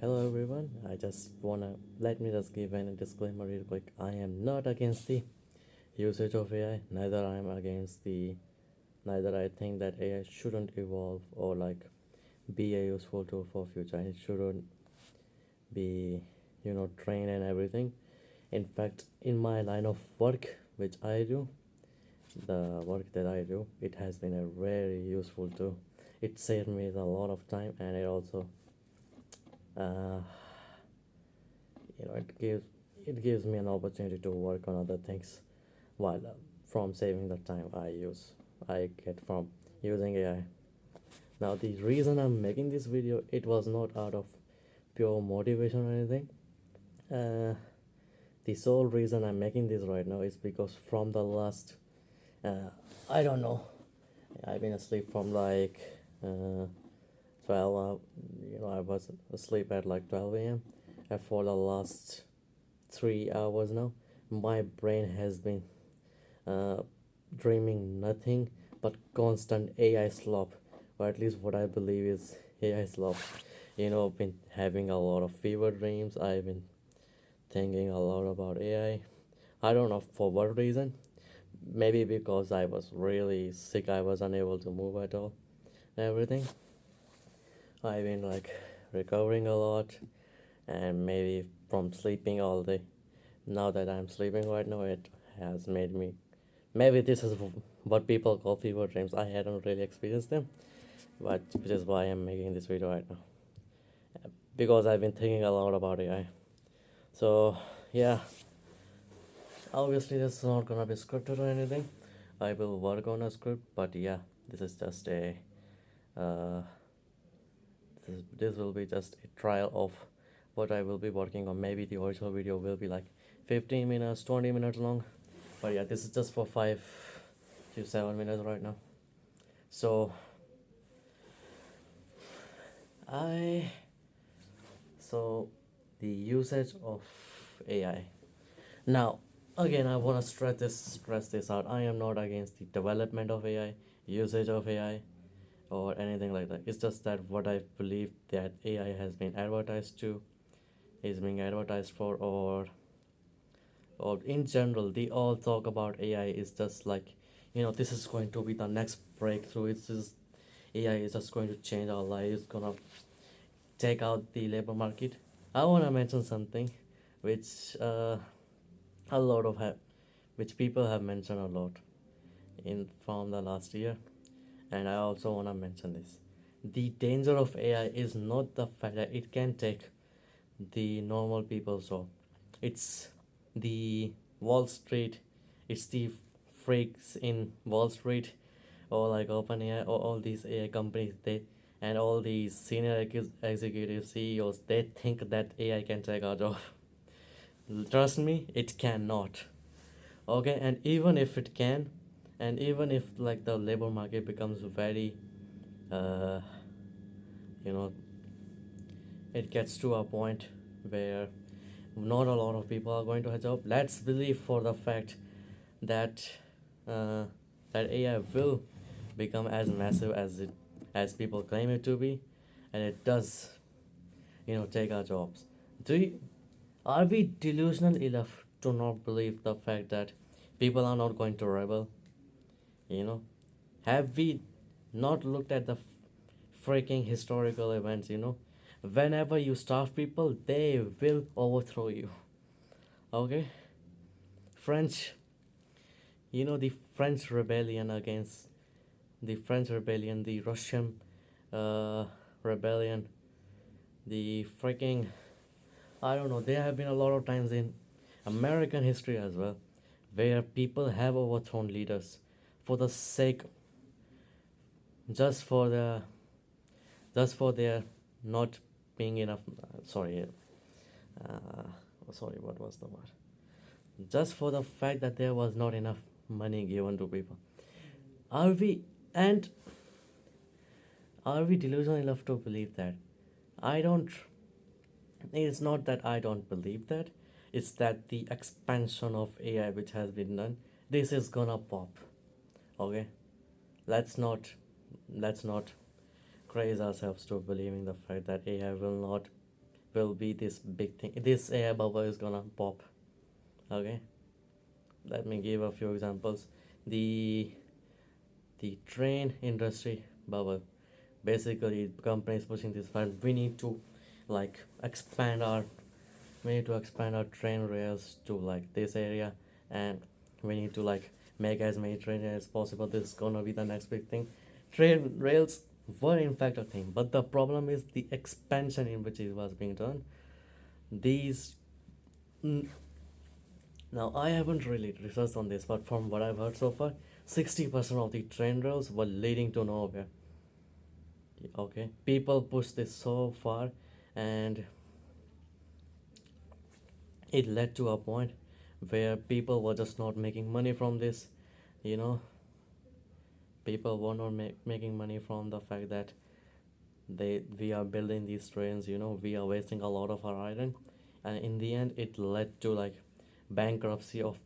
Hello everyone. I just wanna let me just give a disclaimer real quick. I am not against the usage of AI. Neither I think that AI shouldn't evolve or like be a useful tool for future. It shouldn't be trained and everything. In fact, in my line of work, which I do, the work that I do, it has been a very useful tool. It saved me a lot of time, and it also uh, you know it gives me an opportunity to work on other things while from saving the time I get from using AI. Now the reason I'm making this video, it was not out of pure motivation or anything. uh, the sole reason I'm making this right now is because from the last I don't know, I've been asleep from like 12 I was asleep at like 12 a.m. and for the last 3 hours now my brain has been uh, dreaming nothing but constant AI slop, or at least what I believe is AI slop. I've been having a lot of fever dreams. I've been thinking a lot about AI. I don't know for what reason. Maybe because I was really sick, I was unable to move at all. Everything. I've been like recovering a lot, and maybe from sleeping all day. Now that I'm sleeping right now, it has made me. Maybe this is what people call fever dreams. I hadn't really experienced them, but which is why I'm making this video right now. Because I've been thinking a lot about AI. So, yeah, obviously, this is not gonna be scripted or anything. I will work on a script, but yeah, this is just a. Uh, this will be just a trial of what I will be working on. Maybe the original video will be like 15 minutes, 20 minutes long. But yeah, this is just for 5 to 7 minutes right now. So I so the usage of AI. Now again, I want to stress this out. I am not against the development of AI, usage of AI, or anything like that. It's just that what I believe that AI has been advertised to, is being advertised for, or in general they all talk about AI is just like, this is going to be the next breakthrough. It's just AI is just going to change our lives. It's gonna take out the labor market. I want to mention something which a lot of which people have mentioned a lot in from the last year, and I also want to mention this. The danger of AI is not the fact that it can take the normal people's job. It's the Wall Street, it's the freaks in Wall Street, or like OpenAI, or all these AI companies, they and all these senior executive CEOs, they think that AI can take our job. Trust me, it cannot. Okay, and even if it can, and even if like the labor market becomes very, uh, you know, it gets to a point where not a lot of people are going to have job. Let's believe for the fact that uh, that AI will become as massive as people claim it to be, and it does, take our jobs. Are we delusional enough to not believe the fact that people are not going to rebel? You know, have we not looked at the freaking historical events? Whenever you starve people, they will overthrow you. Okay, French. The French rebellion against the French rebellion, the Russian uh, rebellion, the freaking, I don't know. There have been a lot of times in American history as well where people have overthrown leaders for the sake, just for the just for their not being enough. Sorry, uh, sorry. What was the word? Just for the fact that there was not enough money given to people. Are we and are we delusional enough to believe that? I don't. It's not that I don't believe that. It's that the expansion of AI which has been done, this is gonna pop. Okay, let's not let's not craze ourselves to believing the fact that AI will be this big thing. This AI bubble is gonna pop. Okay, let me give a few examples. The train industry bubble. Basically, companies pushing this fact we need to like expand our train rails to like this area, and we need to like make as many train as possible. This is gonna be the next big thing. Train rails were in fact a thing, but the problem is the expansion in which it was being done. These mm, Now I haven't really researched on this, but from what I've heard so far, 60% of the train rails were leading to nowhere. Okay, people push this so far, and it led to a point where people were just not making money from this. You know, people were not making money from the fact that we are building these trains. We are wasting a lot of our iron, and in the end, it led to like bankruptcy of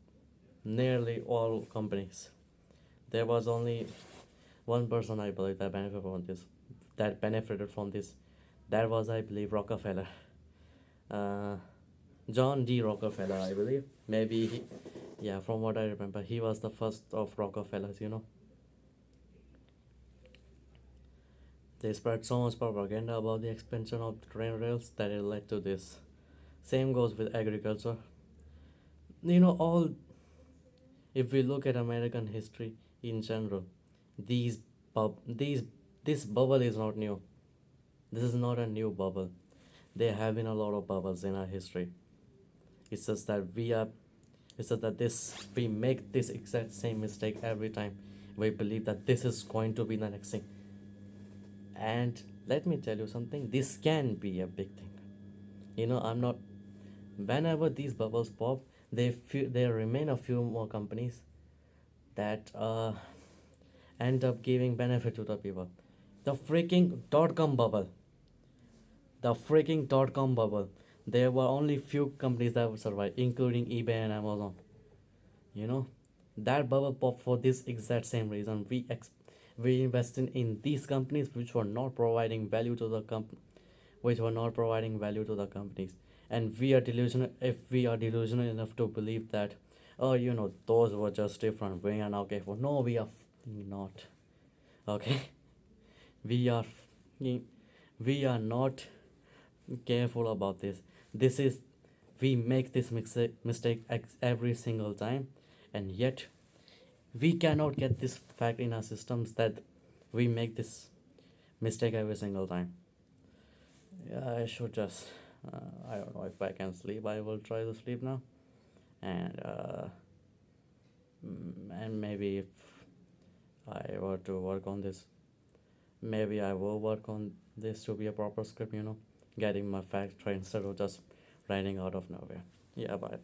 nearly all companies. There was only one person, I believe, that benefited from this. That was, I believe, Rockefeller. Uh, John D. Rockefeller, I believe. Maybe yeah, from what I remember, he was the first of Rockefellers. They spread so much propaganda about the expansion of the train rails that it led to this. Same goes with agriculture. All if we look at American history in general, these these this bubble is not new. This is not a new bubble. There have been a lot of bubbles in our history. It's just that we make this exact same mistake every time. We believe that this is going to be the next thing. And let me tell you something, this can be a big thing. I'm not Whenever these bubbles pop, there remain a few more companies that end up giving benefit to the people. The freaking .com bubble. The freaking .com bubble. There were only few companies that would survive, including eBay and Amazon. You know, that bubble popped for this exact same reason. We invested in these companies which were not providing value to the companies, and we are delusional if we are delusional enough to believe that, oh, those were just different. We are now careful. No, we are not. Okay, we are we are not careful about this. This is We make this mistake every single time, and yet we cannot get this fact in our systems that we make this mistake every single time. Yeah, I should just I don't know if I can sleep. I will try to sleep now, and maybe if I were to work on this, maybe I will work on this to be a proper script, getting my facts right instead of just writing out of nowhere. Yeah, bye.